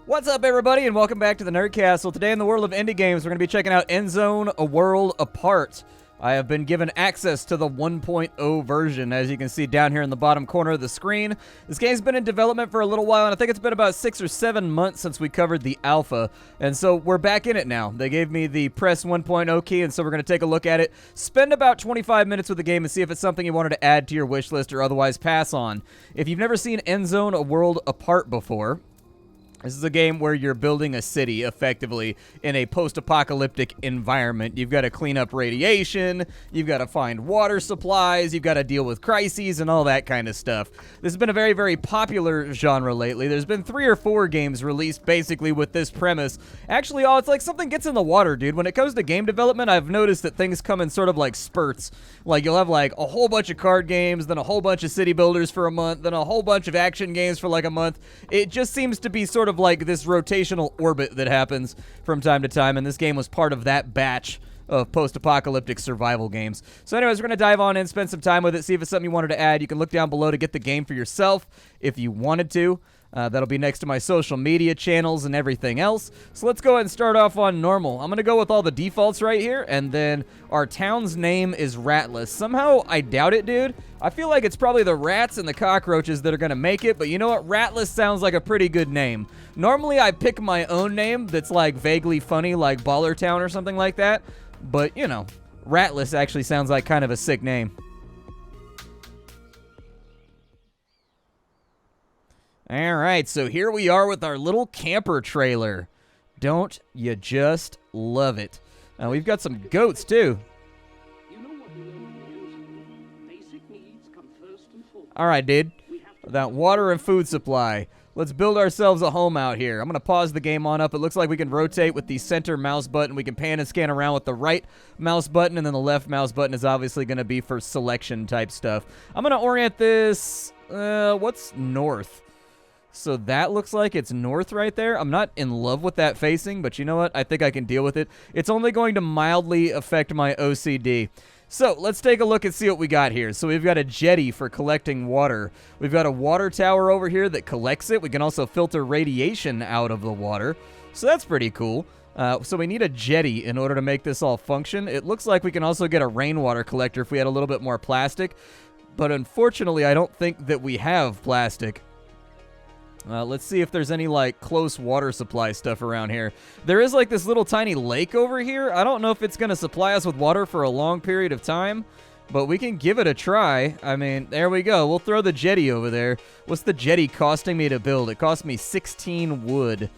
What's up, everybody, and welcome back to the Nerd Castle. Today in the world of indie games, we're going to be checking out Endzone A World Apart. I have been given access to the 1.0 version, as you can see down here in the bottom corner of the screen. This game's been in development for a little while, and I think it's been about 6 or 7 months since we covered the alpha, and so we're back in it now. They gave me the press 1.0 key, and so we're going to take a look at it, spend about 25 minutes with the game, and see if it's something you wanted to add to your wish list or otherwise pass on. If you've never seen Endzone A World Apart before, this is a game where you're building a city, effectively, in a post-apocalyptic environment. You've got to clean up radiation, you've got to find water supplies, you've got to deal with crises and all that kind of stuff. This has been a very, very popular genre lately. There's been 3 or 4 games released basically with this premise. Actually, it's like something gets in the water, dude. When it comes to game development, I've noticed that things come in sort of like spurts. Like, you'll have like a whole bunch of card games, then a whole bunch of city builders for a month, then a whole bunch of action games for like a month. It just seems to be sort of like this rotational orbit that happens from time to time, and this game was part of that batch of post-apocalyptic survival games. So anyways, we're going to dive on in, spend some time with it, see if it's something you wanted to add. You can look down below to get the game for yourself if you wanted to. That'll be next to my social media channels and everything else. So let's go ahead and start off on normal. I'm going to go with all the defaults right here, and then our town's name is Ratless. Somehow, I doubt it, dude. I feel like it's probably the rats and the cockroaches that are going to make it, but you know what? Ratless sounds like a pretty good name. Normally, I pick my own name that's like vaguely funny, like Baller Town or something like that, but you know, Ratless actually sounds like kind of a sick name. Alright, so here we are with our little camper trailer. Don't you just love it? We've got some goats, too. Alright, dude. That water and food supply. Let's build ourselves a home out here. I'm going to pause the game on up. It looks like we can rotate with the center mouse button. We can pan and scan around with the right mouse button, and then the left mouse button is obviously going to be for selection type stuff. I'm going to orient this... what's north? So that looks like it's north right there. I'm not in love with that facing, but you know what? I think I can deal with it. It's only going to mildly affect my OCD. So let's take a look and see what we got here. So we've got a jetty for collecting water. We've got a water tower over here that collects it. We can also filter radiation out of the water. So that's pretty cool. So we need a jetty in order to make this all function. It looks like we can also get a rainwater collector if we had a little bit more plastic. But unfortunately, I don't think that we have plastic. Let's see if there's any, like, close water supply stuff around here. There is, like, this little tiny lake over here. I don't know if it's going to supply us with water for a long period of time, but we can give it a try. I mean, there we go. We'll throw the jetty over there. What's the jetty costing me to build? It cost me 16 wood.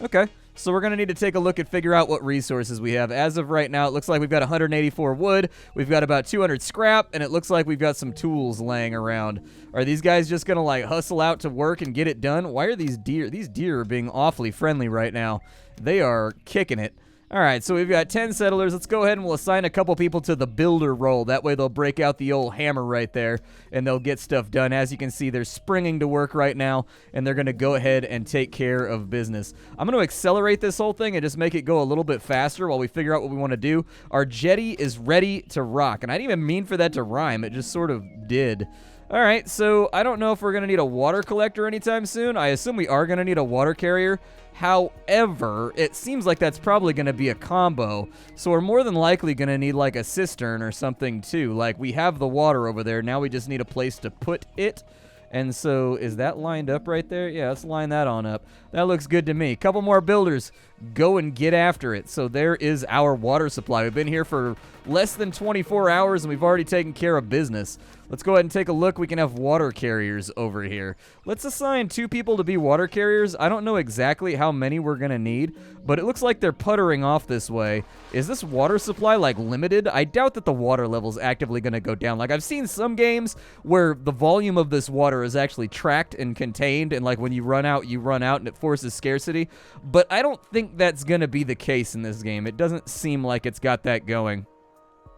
Okay. So we're going to need to take a look and figure out what resources we have. As of right now, it looks like we've got 184 wood, we've got about 200 scrap, and it looks like we've got some tools laying around. Are these guys just going to, like, hustle out to work and get it done? Why are these deer? These deer are being awfully friendly right now. They are kicking it. All right, so we've got 10 settlers. Let's go ahead and we'll assign a couple people to the builder role. That way they'll break out the old hammer right there, and they'll get stuff done. As you can see, they're springing to work right now, and they're going to go ahead and take care of business. I'm going to accelerate this whole thing and just make it go a little bit faster while we figure out what we want to do. Our jetty is ready to rock, and I didn't even mean for that to rhyme. It just sort of did. All right, so I don't know if we're going to need a water collector anytime soon. I assume we are going to need a water carrier. However, it seems like that's probably going to be a combo, so we're more than likely going to need like a cistern or something too. Like, we have the water over there, now we just need a place to put it. And so, is that lined up right there? Yeah, let's line that on up. That looks good to me. Couple more builders. Go and get after it. So there is our water supply. We've been here for less than 24 hours, and we've already taken care of business. Let's go ahead and take a look. We can have water carriers over here. Let's assign 2 people to be water carriers. I don't know exactly how many we're going to need, but it looks like they're puttering off this way. Is this water supply, like, limited? I doubt that the water level's actively going to go down. Like, I've seen some games where the volume of this water is actually tracked and contained, and, like, when you run out, and it forces scarcity. But I don't think that's going to be the case in this game. It doesn't seem like it's got that going.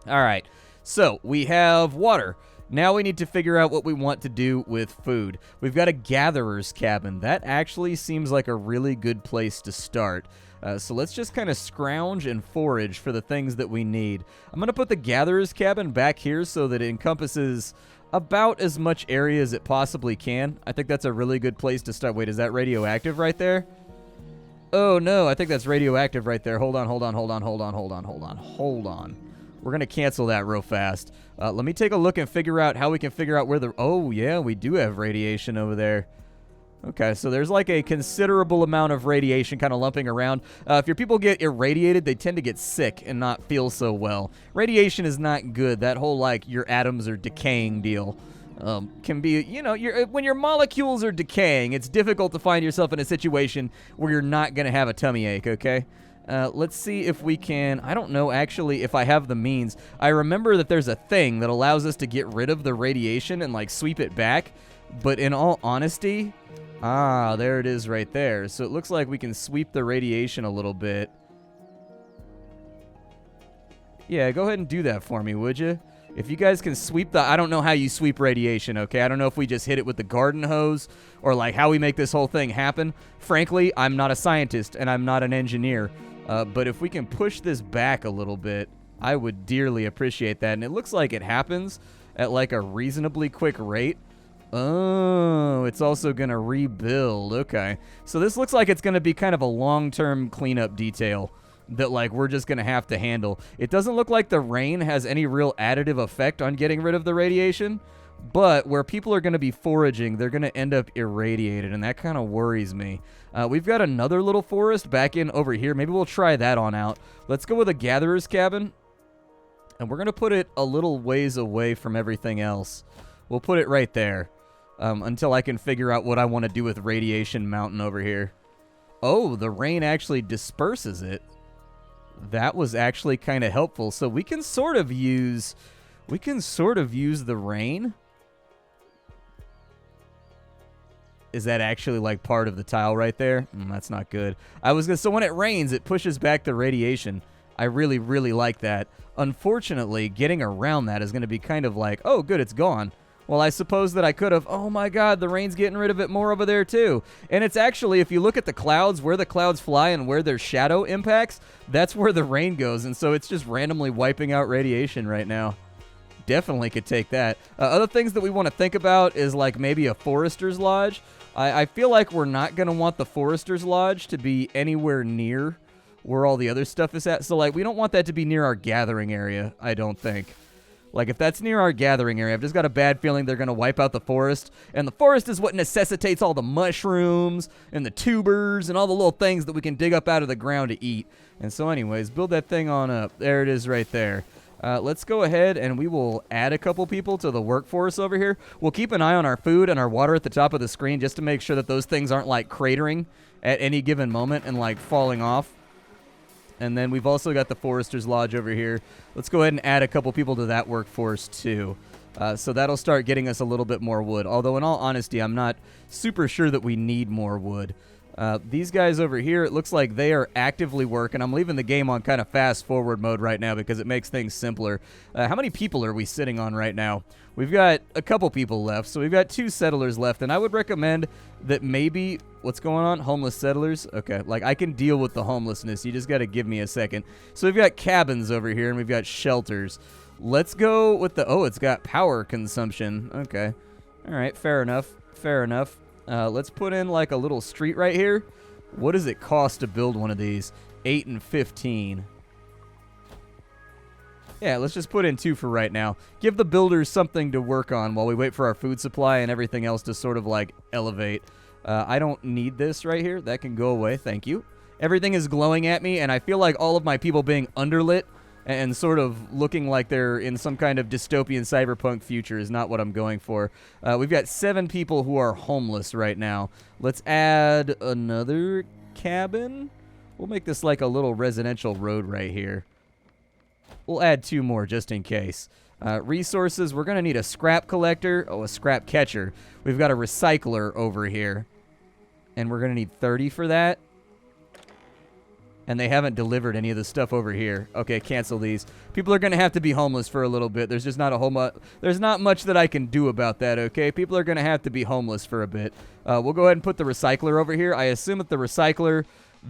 All right, so we have water. Now we need to figure out what we want to do with food. We've got a gatherer's cabin. That actually seems like a really good place to start. So let's just kind of scrounge and forage for the things that we need. I'm going to put the gatherer's cabin back here so that it encompasses about as much area as it possibly can. I think that's a really good place to start. Wait, is that radioactive right there? Oh, no, I think that's radioactive right there. Hold on. We're going to cancel that real fast. Let me take a look and figure out how we can figure out where the... Oh, yeah, we do have radiation over there. Okay, so there's like a considerable amount of radiation kind of lumping around. If your people get irradiated, they tend to get sick and not feel so well. Radiation is not good. That whole, like, your atoms are decaying deal. Can be, you know, when your molecules are decaying, it's difficult to find yourself in a situation where you're not going to have a tummy ache, okay? Let's see if we can, I don't know actually if I have the means. I remember that there's a thing that allows us to get rid of the radiation and like sweep it back, but in all honesty, there it is right there. So it looks like we can sweep the radiation a little bit. Yeah, go ahead and do that for me, would you? If you guys can sweep I don't know how you sweep radiation, okay? I don't know if we just hit it with the garden hose or like how we make this whole thing happen. Frankly, I'm not a scientist and I'm not an engineer. But if we can push this back a little bit, I would dearly appreciate that. And it looks like it happens at like a reasonably quick rate. Oh, it's also going to rebuild. Okay. So this looks like it's going to be kind of a long-term cleanup detail that like we're just going to have to handle. It doesn't look like the rain has any real additive effect on getting rid of the radiation, but where people are going to be foraging, they're going to end up irradiated, and that kind of worries me. We've got another little forest back in over here. Maybe we'll try that on out. Let's go with a gatherer's cabin, and we're going to put it a little ways away from everything else. We'll put it right there until I can figure out what I want to do with Radiation Mountain over here. Oh, the rain actually disperses it. That was actually kind of helpful. So we can sort of use the rain. Is that actually like part of the tile right there? That's not good. So when it rains, it pushes back the radiation. I really, really like that. Unfortunately, getting around that is going to be kind of like, oh, good, it's gone. Well, I suppose that I could have, oh my god, the rain's getting rid of it more over there too. And it's actually, if you look at the clouds, where the clouds fly and where their shadow impacts, that's where the rain goes. And so it's just randomly wiping out radiation right now. Definitely could take that. Other things that we want to think about is like maybe a forester's lodge. I feel like we're not going to want the forester's lodge to be anywhere near where all the other stuff is at. So like we don't want that to be near our gathering area, I don't think. Like, if that's near our gathering area, I've just got a bad feeling they're going to wipe out the forest. And the forest is what necessitates all the mushrooms and the tubers and all the little things that we can dig up out of the ground to eat. And so anyways, build that thing on up. There it is right there. Let's go ahead and we will add a couple people to the workforce over here. We'll keep an eye on our food and our water at the top of the screen just to make sure that those things aren't, like, cratering at any given moment and, like, falling off. And then we've also got the Forester's Lodge over here. Let's go ahead and add a couple people to that workforce, too. So that'll start getting us a little bit more wood. Although, in all honesty, I'm not super sure that we need more wood. These guys over here, it looks like they are actively working. I'm leaving the game on kind of fast-forward mode right now because it makes things simpler. How many people are we sitting on right now? We've got a couple people left, so we've got 2 settlers left, and I would recommend that maybe... What's going on? Homeless settlers? Okay, like, I can deal with the homelessness. You just got to give me a second. So we've got cabins over here, and we've got shelters. Let's go with the... Oh, it's got power consumption. Okay. All right, fair enough. Fair enough. Let's put in, like, a little street right here. What does it cost to build one of these? 8 and 15. Yeah, let's just put in 2 for right now. Give the builders something to work on while we wait for our food supply and everything else to sort of, like, elevate. I don't need this right here. That can go away. Thank you. Everything is glowing at me, and I feel like all of my people being underlit and sort of looking like they're in some kind of dystopian cyberpunk future is not what I'm going for. We've got 7 people who are homeless right now. Let's add another cabin. We'll make this like a little residential road right here. We'll add 2 more just in case. Resources, we're going to need a scrap collector. Oh, a scrap catcher. We've got a recycler over here. And we're going to need 30 for that. And they haven't delivered any of the stuff over here. Okay, cancel these. People are going to have to be homeless for a little bit. There's just not a whole much. There's not much that I can do about that, okay? People are going to have to be homeless for a bit. We'll go ahead and put the recycler over here. I assume that the recycler,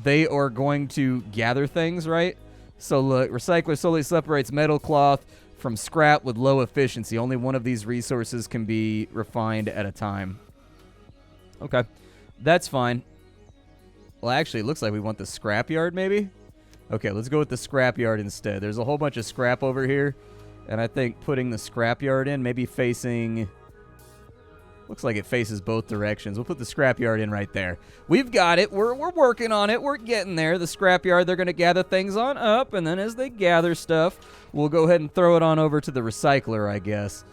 they are going to gather things, right? So look, recycler solely separates metal cloth from scrap with low efficiency. Only one of these resources can be refined at a time. Okay, that's fine. Well, actually, it looks like we want the scrapyard, maybe? Okay, let's go with the scrapyard instead. There's a whole bunch of scrap over here, and I think putting the scrapyard in, maybe facing... Looks like it faces both directions. We'll put the scrapyard in right there. We've got it. We're working on it. We're getting there. The scrapyard, they're going to gather things on up, and then as they gather stuff, we'll go ahead and throw it on over to the recycler, I guess.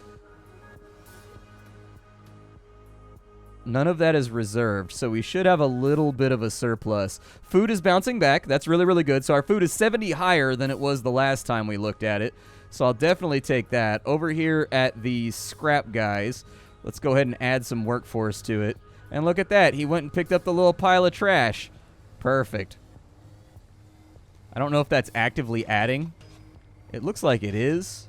None of that is reserved, so we should have a little bit of a surplus. Food is bouncing back. That's really, really good. So our food is 70 higher than it was the last time we looked at it. So I'll definitely take that. Over here at the scrap guys, let's go ahead and add some workforce to it. And look at that. He went and picked up the little pile of trash. Perfect. I don't know if that's actively adding. It looks like it is.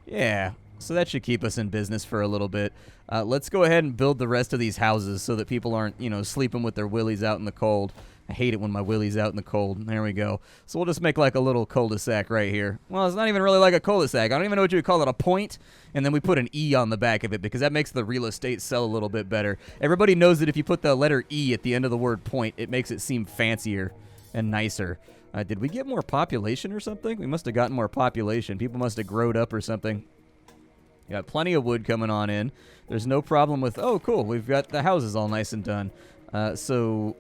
Yeah. So that should keep us in business for a little bit. Let's go ahead and build the rest of these houses so that people aren't, sleeping with their willies out in the cold. I hate it when my willie's out in the cold. There we go. So we'll just make like a little cul-de-sac right here. Well, it's not even really like a cul-de-sac. I don't even know what you would call it, a point. And then we put an E on the back of it because that makes the real estate sell a little bit better. Everybody knows that if you put the letter E at the end of the word point, it makes it seem fancier and nicer. Did we get more population or something? We must have gotten more population. People must have growed up or something. Got plenty of wood coming on in. There's no problem with... Oh, cool. We've got the houses all nice and done. So...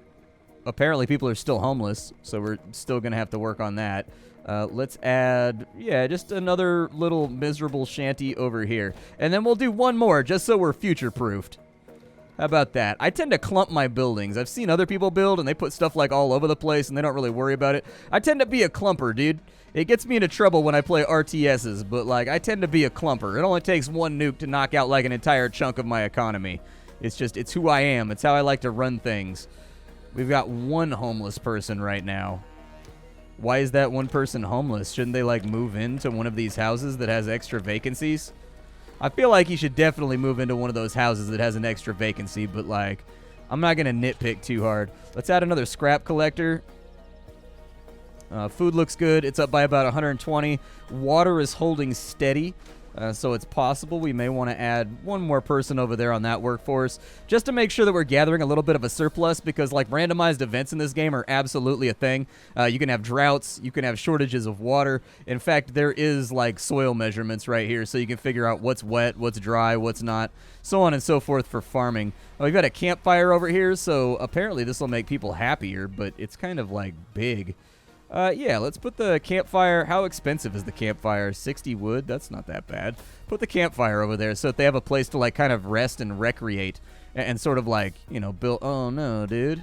Apparently people are still homeless, so we're still going to have to work on that. Let's add, just another little miserable shanty over here. And then we'll do one more, just so we're future-proofed. How about that? I tend to clump my buildings. I've seen other people build, and they put stuff like all over the place, and they don't really worry about it. I tend to be a clumper, dude. It gets me into trouble when I play RTSs, but, I tend to be a clumper. It only takes one nuke to knock out, an entire chunk of my economy. It's who I am. It's how I like to run things. We've got one homeless person right now. Why is that one person homeless? Shouldn't they, move into one of these houses that has extra vacancies? I feel like he should definitely move into one of those houses that has an extra vacancy, but, I'm not going to nitpick too hard. Let's add another scrap collector. Food looks good. It's up by about 120. Water is holding steady. So it's possible we may want to add one more person over there on that workforce just to make sure that we're gathering a little bit of a surplus because randomized events in this game are absolutely a thing. You can have droughts. You can have shortages of water. In fact, there is soil measurements right here so you can figure out what's wet, what's dry, what's not, so on and so forth for farming. We've got a campfire over here, so apparently this will make people happier, but it's kind of big. Let's put the campfire. How expensive is the campfire? 60 wood? That's not that bad. Put the campfire over there so that they have a place to, kind of rest and recreate and sort of, build. Oh, no, dude.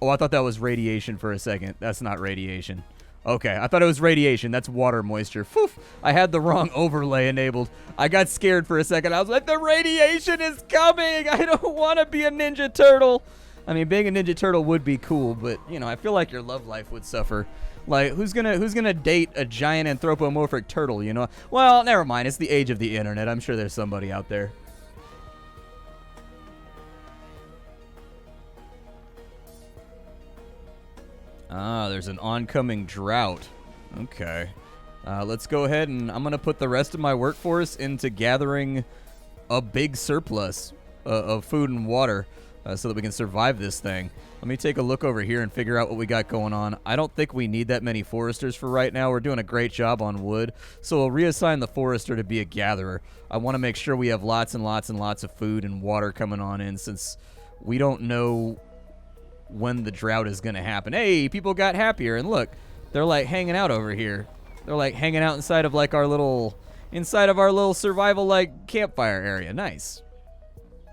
Oh, I thought that was radiation for a second. That's not radiation. Okay, I thought it was radiation. That's water moisture. Phew, I had the wrong overlay enabled. I got scared for a second. I was like, the radiation is coming. I don't want to be a Ninja Turtle. I mean, being a Ninja Turtle would be cool, but, I feel like your love life would suffer. Who's gonna date a giant anthropomorphic turtle, Well, never mind. It's the age of the internet. I'm sure there's somebody out there. Ah, there's an oncoming drought. Okay. Let's go ahead and I'm going to put the rest of my workforce into gathering a big surplus of food and water. So that we can survive this thing. Let me take a look over here and figure out what we got going on. I don't think we need that many foresters for right now. We're doing a great job on wood. So we'll reassign the forester to be a gatherer. I want to make sure we have lots and lots and lots of food and water coming on in since we don't know when the drought is going to happen. Hey, people got happier. And look, they're hanging out over here. They're hanging out inside of our little survival campfire area. Nice.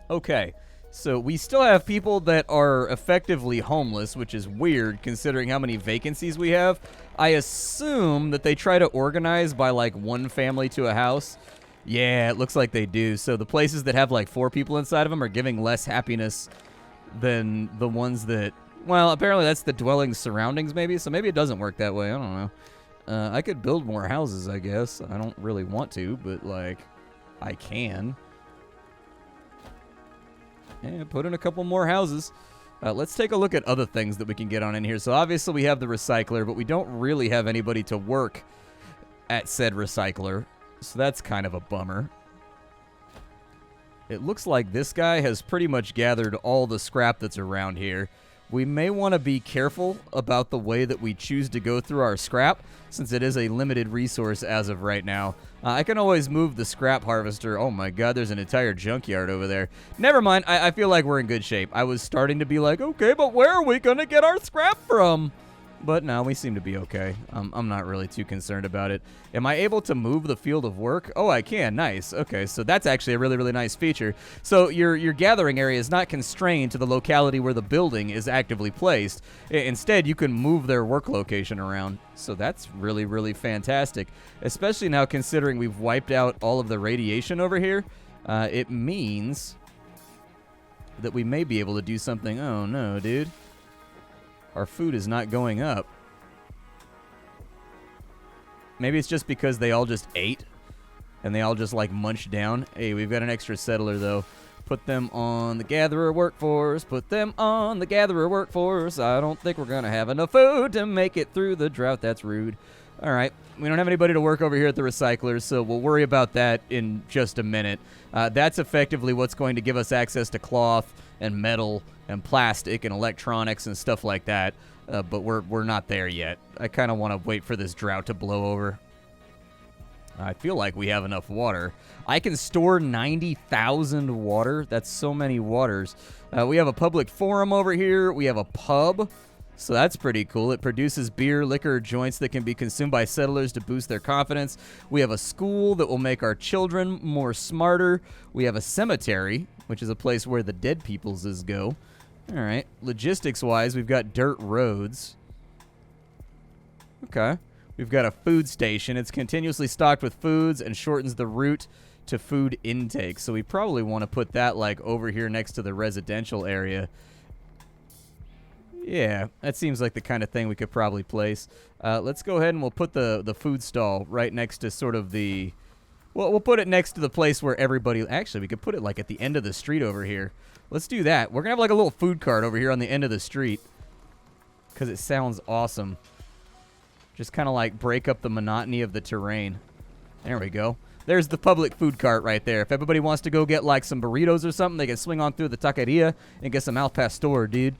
Okay. So we still have people that are effectively homeless, which is weird considering how many vacancies we have. I assume that they try to organize by one family to a house. Yeah, it looks like they do. So the places that have 4 people inside of them are giving less happiness than the ones that, well, apparently that's the dwelling surroundings maybe. So maybe it doesn't work that way. I don't know. I could build more houses, I guess. I don't really want to, but I can. And put in a couple more houses. Let's take a look at other things that we can get on in here. So obviously we have the recycler, but we don't really have anybody to work at said recycler. So that's kind of a bummer. It looks like this guy has pretty much gathered all the scrap that's around here. We may want to be careful about the way that we choose to go through our scrap, since it is a limited resource as of right now. I can always move the scrap harvester. Oh my god, there's an entire junkyard over there. Never mind, I feel like we're in good shape. I was starting to be like, okay, but where are we going to get our scrap from? But no, we seem to be okay. I'm not really too concerned about it. Am I able to move the field of work? Oh, I can. Nice. Okay, so that's actually a really, really nice feature. So your gathering area is not constrained to the locality where the building is actively placed. Instead, you can move their work location around. So that's really, really fantastic. Especially now considering we've wiped out all of the radiation over here. It means that we may be able to do something. Oh, no, dude. Our food is not going up. Maybe it's just because they all just ate and they all just like munched down. Hey, we've got an extra settler though. Put them on the gatherer workforce. Put them on the gatherer workforce. I don't think we're going to have enough food to make it through the drought. That's rude. All right. We don't have anybody to work over here at the recyclers, so we'll worry about that in just a minute. That's effectively what's going to give us access to cloth and metal and plastic and electronics and stuff like that, but we're not there yet. I kind of want to wait for this drought to blow over. I feel like we have enough water. I can store 90,000 water. That's so many waters. We have a public forum over here. We have a pub, so that's pretty cool. It produces beer, liquor, joints that can be consumed by settlers to boost their confidence. We have a school that will make our children more smarter. We have a cemetery, which is a place where the dead peoples go. All right. Logistics-wise, we've got dirt roads. Okay. We've got a food station. It's continuously stocked with foods and shortens the route to food intake. So we probably want to put that, like, over here next to the residential area. Yeah, that seems like the kind of thing we could probably place. Let's go ahead and we'll put the food stall right next to sort of the... Well, we'll put it next to the place where everybody... Actually, we could put it, like, at the end of the street over here. Let's do that. We're going to have, like, a little food cart over here on the end of the street. Because it sounds awesome. Just kind of, like, break up the monotony of the terrain. There we go. There's the public food cart right there. If everybody wants to go get, like, some burritos or something, they can swing on through the taqueria and get some al pastor, dude.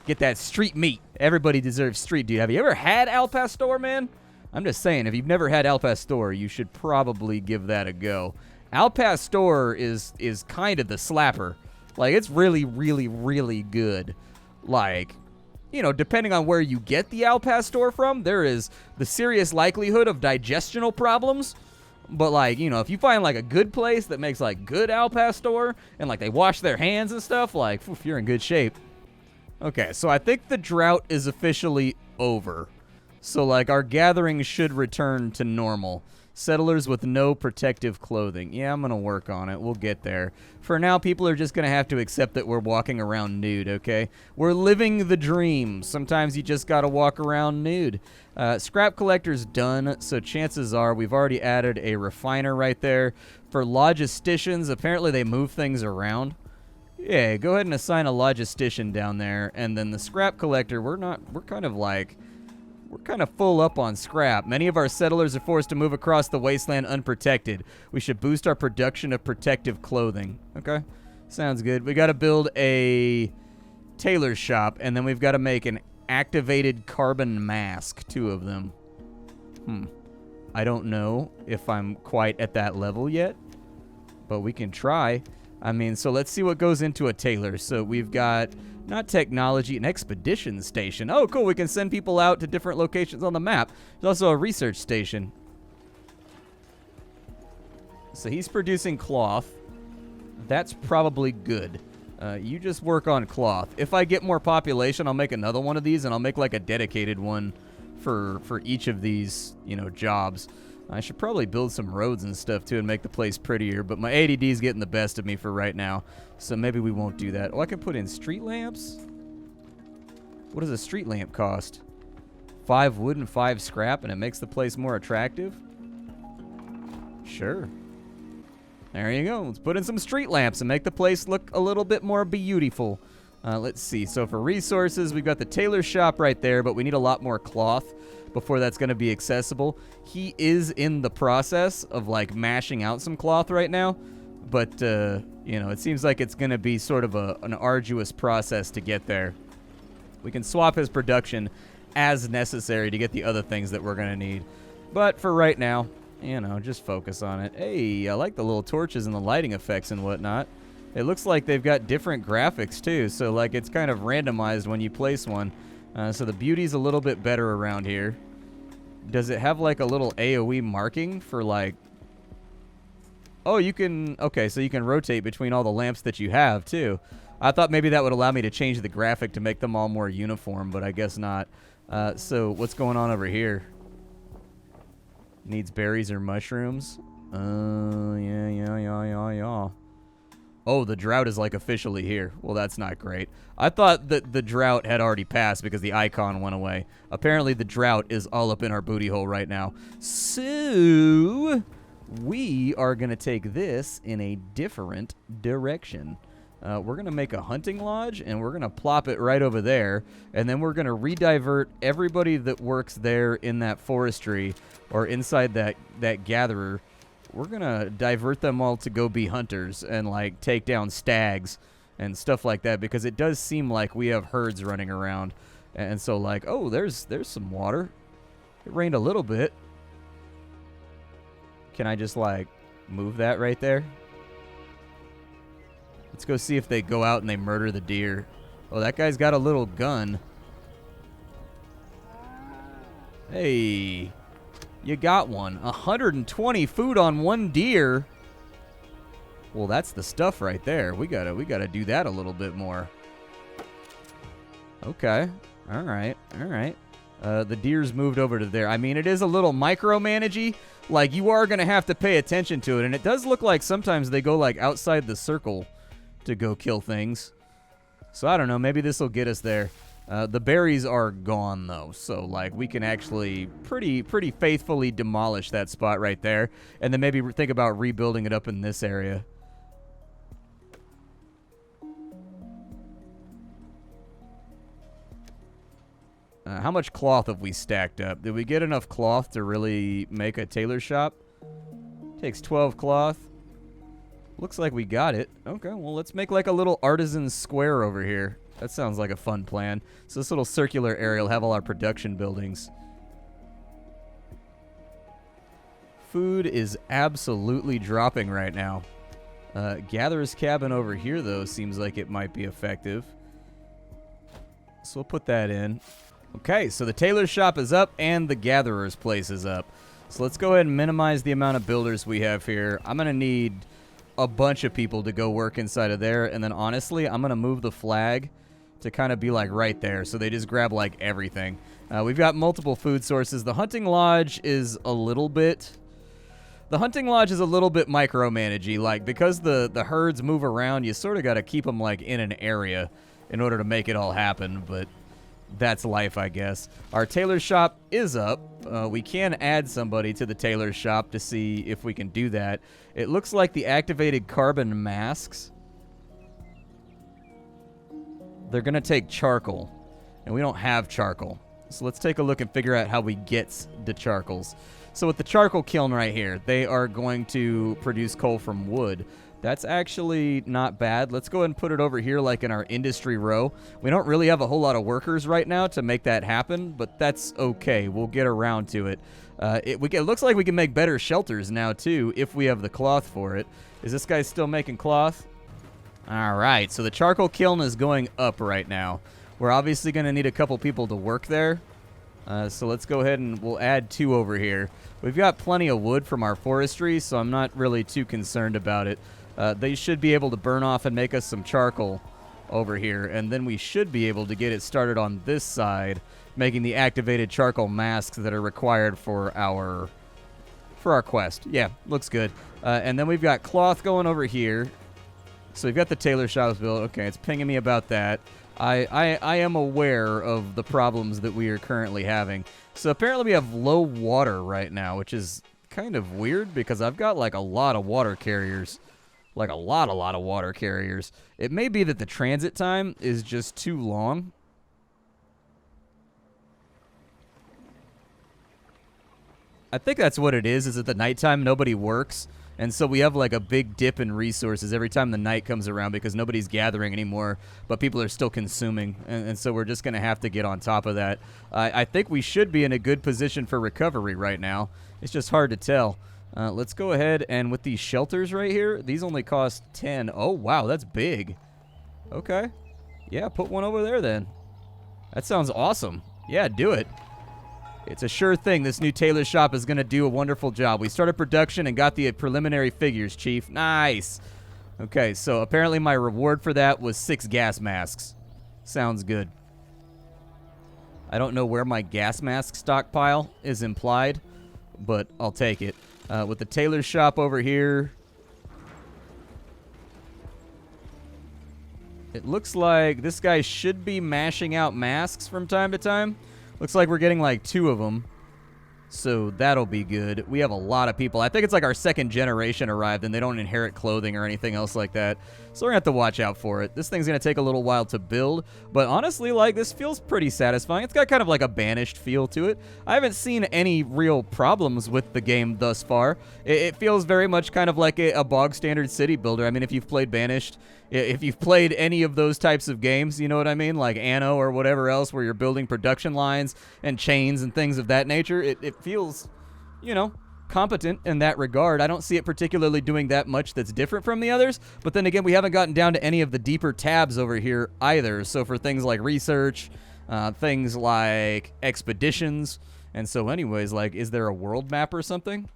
Get that street meat. Everybody deserves street, dude. Have you ever had al pastor, man? I'm just saying, if you've never had al pastor, you should probably give that a go. Al pastor is kind of the slapper. Like, it's really, really, really good. Like, you know, depending on where you get the al pastor from, there is the serious likelihood of digestional problems. But, like, you know, if you find, like, a good place that makes, like, good al pastor, and, like, they wash their hands and stuff, like, oof, you're in good shape. Okay, so I think the drought is officially over. So, like, our gathering should return to normal. Settlers with no protective clothing. Yeah, I'm going to work on it. We'll get there. For now, people are just going to have to accept that we're walking around nude, okay? We're living the dream. Sometimes you just got to walk around nude. Scrap collector's done, so chances are we've already added a refiner right there. For logisticians, apparently they move things around. Yeah, go ahead and assign a logistician down there. And then the scrap collector, we're kind of full up on scrap. Many of our settlers are forced to move across the wasteland unprotected. We should boost our production of protective clothing. Okay, sounds good. We got to build a tailor shop, and then we've got to make an activated carbon mask, 2 of them. I don't know if I'm quite at that level yet, but we can try. I mean, so let's see what goes into a tailor. So we've got... not technology, an expedition station. Oh, cool. We can send people out to different locations on the map. There's also a research station. So he's producing cloth. That's probably good. You just work on cloth. If I get more population, I'll make another one of these, and I'll make like a dedicated one for each of these, you know, jobs. I should probably build some roads and stuff, too, and make the place prettier, but my ADD's getting the best of me for right now, so maybe we won't do that. Oh, I can put in street lamps? What does a street lamp cost? 5 wood and 5 scrap, and it makes the place more attractive? Sure. There you go. Let's put in some street lamps and make the place look a little bit more beautiful. Let's see. So for resources, we've got the tailor shop right there, but we need a lot more cloth before that's going to be accessible. He is in the process of, like, mashing out some cloth right now. But, you know, it seems like it's going to be sort of an arduous process to get there. We can swap his production as necessary to get the other things that we're going to need. But for right now, you know, just focus on it. Hey, I like the little torches and the lighting effects and whatnot. It looks like they've got different graphics, too. So, like, it's kind of randomized when you place one. So the beauty's a little bit better around here. Does it have, like, a little AoE marking for, like... Oh, you can... Okay, so you can rotate between all the lamps that you have, too. I thought maybe that would allow me to change the graphic to make them all more uniform, but I guess not. So what's going on over here? Needs berries or mushrooms? Yeah. Oh, the drought is, like, officially here. Well, that's not great. I thought that the drought had already passed because the icon went away. Apparently, the drought is all up in our booty hole right now. So, we are going to take this in a different direction. We're going to make a hunting lodge, and we're going to plop it right over there. And then we're going to redivert everybody that works there in that forestry or inside that gatherer. We're going to divert them all to go be hunters and, like, take down stags and stuff like that because it does seem like we have herds running around. And so, like, oh, there's some water. It rained a little bit. Can I just, like, move that right there? Let's go see if they go out and they murder the deer. Oh, that guy's got a little gun. Hey... You got one. 120 food on one deer. Well, that's the stuff right there. We gotta do that a little bit more. Okay. All right. The deer's moved over to there. I mean, it is a little micromanagey. Like, you are gonna have to pay attention to it, and it does look like sometimes they go, like, outside the circle to go kill things. So I don't know. Maybe this will get us there. The berries are gone, though, so, like, we can actually pretty faithfully demolish that spot right there, and then maybe think about rebuilding it up in this area. How much cloth have we stacked up? Did we get enough cloth to really make a tailor shop? Takes 12 cloth. Looks like we got it. Okay, well, let's make, like, a little artisan square over here. That sounds like a fun plan. So this little circular area will have all our production buildings. Food is absolutely dropping right now. Gatherer's cabin over here, though, seems like it might be effective. So we'll put that in. Okay, so the tailor's shop is up and the gatherer's place is up. So let's go ahead and minimize the amount of builders we have here. I'm going to need a bunch of people to go work inside of there. And then, honestly, I'm going to move the flag to kind of be, like, right there. So they just grab, like, everything. We've got multiple food sources. The hunting lodge is a little bit... The hunting lodge is a little bit micromanagey. Like, because the herds move around, you sort of got to keep them, like, in an area in order to make it all happen. But that's life, I guess. Our tailor shop is up. We can add somebody to the tailor shop to see if we can do that. It looks like the activated carbon masks... They're going to take charcoal, and we don't have charcoal. So let's take a look and figure out how we get the charcoals. So with the charcoal kiln right here, they are going to produce coal from wood. That's actually not bad. Let's go ahead and put it over here like in our industry row. We don't really have a whole lot of workers right now to make that happen, but that's okay. We'll get around to it. It looks like we can make better shelters now, too, if we have the cloth for it. Is this guy still making cloth? All right, so the charcoal kiln is going up right now. We're obviously going to need a couple people to work there. So let's go ahead and we'll add 2 over here. We've got plenty of wood from our forestry, so I'm not really too concerned about it. They should be able to burn off and make us some charcoal over here, and then we should be able to get it started on this side, making the activated charcoal masks that are required for our quest. Yeah, looks good. And then we've got cloth going over here. So we've got the tailor shops built. Okay, it's pinging me about that. I am aware of the problems that we are currently having. So apparently we have low water right now, which is kind of weird because I've got, like, a lot of water carriers. Like, a lot of water carriers. It may be that the transit time is just too long. I think that's what it is at the nighttime nobody works. And so we have like a big dip in resources every time the night comes around because nobody's gathering anymore, but people are still consuming. And so we're just going to have to get on top of that. I think we should be in a good position for recovery right now. It's just hard to tell. Let's go ahead and with these shelters right here, these only cost 10. Oh, wow, that's big. Okay. Yeah, put one over there then. That sounds awesome. Yeah, do it. It's a sure thing this new tailor shop is going to do a wonderful job. We started production and got the preliminary figures, Chief. Nice. Okay, so apparently my reward for that was 6 gas masks. Sounds good. I don't know where my gas mask stockpile is implied, but I'll take it. With the tailor shop over here, it looks like this guy should be mashing out masks from time to time. Looks like we're getting like 2 of them, so that'll be good. We have a lot of people. I think it's like our 2nd generation arrived, and they don't inherit clothing or anything else like that, so we're going to have to watch out for it. This thing's going to take a little while to build, but honestly, like, this feels pretty satisfying. It's got kind of like a Banished feel to it. I haven't seen any real problems with the game thus far. It feels very much kind of like a bog standard city builder. I mean, if you've played Banished, if you've played any of those types of games, you know what I mean? Like Anno or whatever else where you're building production lines and chains and things of that nature, it feels, you know, competent in that regard. I don't see it particularly doing that much that's different from the others, but then again, we haven't gotten down to any of the deeper tabs over here either. So for things like research, things like expeditions, and so anyways, like, is there a world map or something?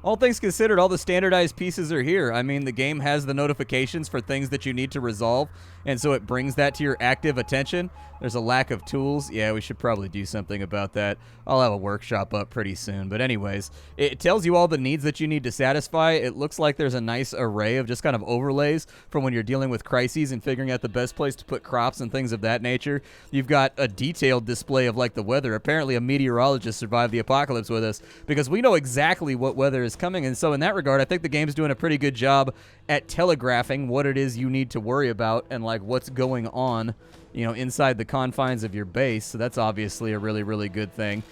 All things considered, all the standardized pieces are here. I mean, the game has the notifications for things that you need to resolve, and so it brings that to your active attention. There's a lack of tools. Yeah, we should probably do something about that. I'll have a workshop up pretty soon. But anyways, it tells you all the needs that you need to satisfy. It looks like there's a nice array of just kind of overlays for when you're dealing with crises and figuring out the best place to put crops and things of that nature. You've got a detailed display of, like, the weather. Apparently, a meteorologist survived the apocalypse with us because we know exactly what weather is coming. And so in that regard, I think the game's doing a pretty good job at telegraphing what it is you need to worry about and, like, what's going on, you know, inside the confines of your base. So that's obviously a really, really good thing.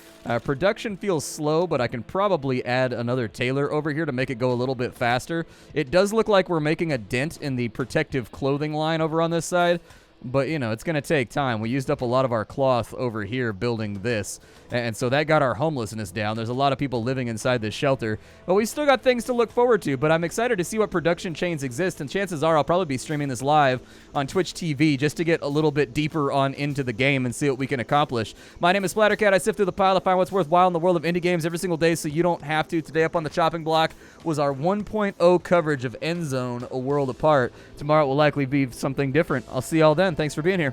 Production feels slow, but I can probably add another tailor over here to make it go a little bit faster. It does look like we're making a dent in the protective clothing line over on this side, but, you know, it's going to take time. We used up a lot of our cloth over here building this, and so that got our homelessness down. There's a lot of people living inside this shelter, but we still got things to look forward to. But I'm excited to see what production chains exist, and chances are I'll probably be streaming this live on Twitch TV just to get a little bit deeper on into the game and see what we can accomplish. My name is Splattercat. I sift through the pile to find what's worthwhile in the world of indie games every single day so you don't have to. Today up on the chopping block was our 1.0 coverage of Endzone A World Apart. Tomorrow it will likely be something different. I'll see y'all then. Thanks for being here.